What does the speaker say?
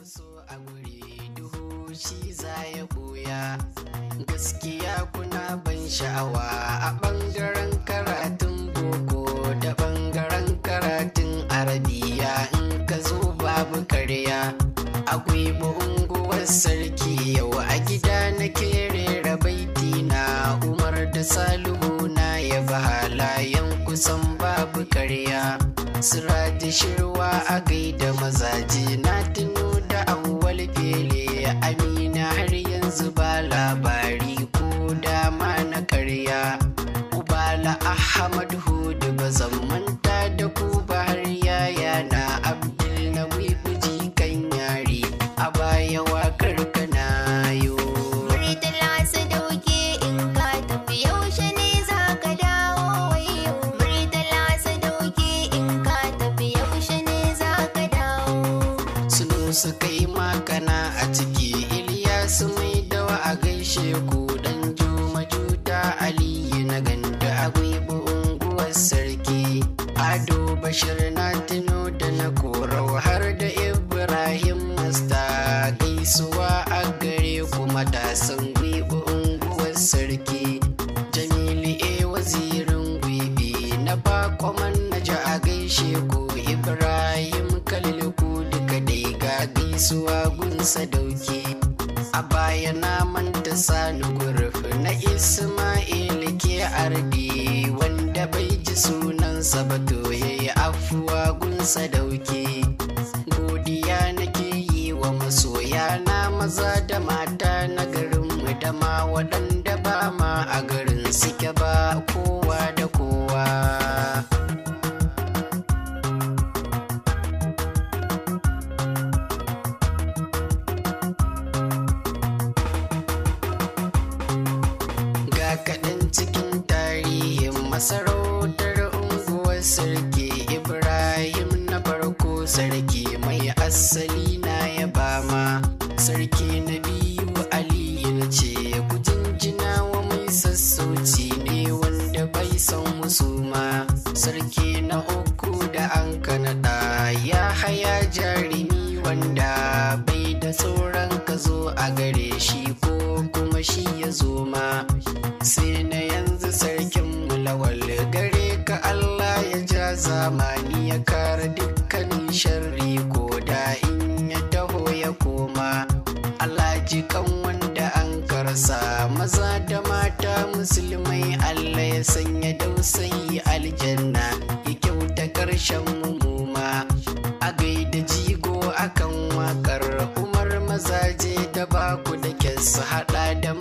so a guri duhu shi za ya buya. Gaskiya kuna ban sha'awa a ɓangaren karatun boko da ɓangaren karatun arabiya. In ka zo babu karya akwai unguwar sarki. Yau a gida na rera baiti na Umar da Salihu na yaba halayen kusan babu karya. Sirati shirwa a gaida mazaje na tuno da awwal fele Amina har yanzu ba labari ko dama na karya. Ubala Ahmad Hudu ba zan manta da ku ba har yaya na Abdul na wifuji kan yari a baya wakar kana yo. Su kai makana a ciki Iliyasu mai dawa a gaishe ku dan Juma Juta Aliyu na ganda a gwibu unguwar sarki. Ado Bashir na tuno da na korau har da Ibrahim Masta gaisuwa a gare ku matasan gwibu unguwar sarki. Jamilu wazirin gwibi na bakwaman na ji a gaishe ku Ibrahim Khalil ku duka dai gaisuwa gunsa dauki. A baya na manta Sani Guruf na Ismail ke ardi wanda bai ji sunansa ba to yayi afuwa gunsa dauki. Godiya nake yi wa masoya na maza da mata na garinmu da ma waɗanda ba ma a garin suke ba kowa da kowa. Kaɗan cikin tarihin masarautar unguwar sarki Ibrahim na farko sarki mai asali na ya bama. Sarki na biyu Aliyu na ce ku jinjina wa mai sassauci ne wanda bai san musuma. Sarki na uku da an kanada ya haya jarumi wanda bai da sauran ka zo a gare shi ko kuma shi ya zo ma. Sai na yanzu sarkin mulawal gare ka Allah ya ja zamani ya kare dukkanin sharri ko da in ya taho ya koma. Allah ji kan wanda an karsa maza da mata musulmai Allah ya sanya dausayi aljanna ya kyauta karshen mumuma. A gaida jigo akan wakar Umar mazaje da baku da kyansu hada da